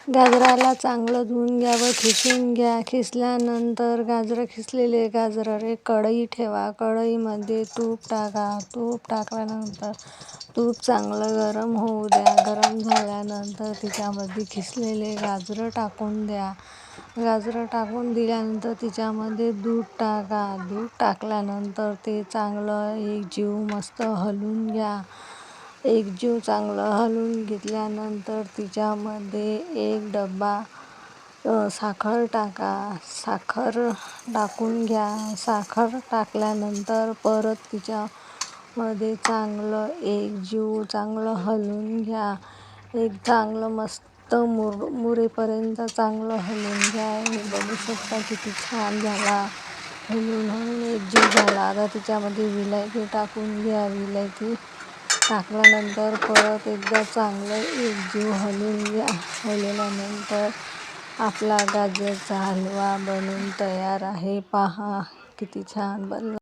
गाजराला चांगलं धुवून घ्या व खिसून घ्या. खिसल्यानंतर खिसलेले गाजर एक कढई ठेवा. कढईमध्ये तूप टाका. तूप टाकल्यानंतर तूप चांगलं गरम होऊ द्या. गरम झाल्यानंतर तिच्यामध्ये खिसलेले गाजरं टाकून द्या. गाजरं टाकून दिल्यानंतर तिच्यामध्ये दूध टाका. दूध टाकल्यानंतर ते चांगलं एकजीव मस्त हलवून घ्या. एकजीव चांगलं हलवून घेतल्यानंतर तिच्यामध्ये एक डबा साखर टाका. साखर टाकून घ्या. साखर टाकल्यानंतर परत तिच्यामध्ये चांगलं एकजीव चांगलं हलवून घ्या. एक चांगलं मस्त मुरेपर्यंत चांगलं हलवून घ्या. हे बघू शकता किती छान झाला. हलवून एकजीव झाला. आता तिच्यामध्ये विलायची टाकून घ्या. विलायची टाकल्यानंतर परत एकदा चांगलं एकजीव हलवून घ्या. हलवल्यानंतर आपला गाजरचा हलवा बनून तयार आहे. पहा किती छान बनला.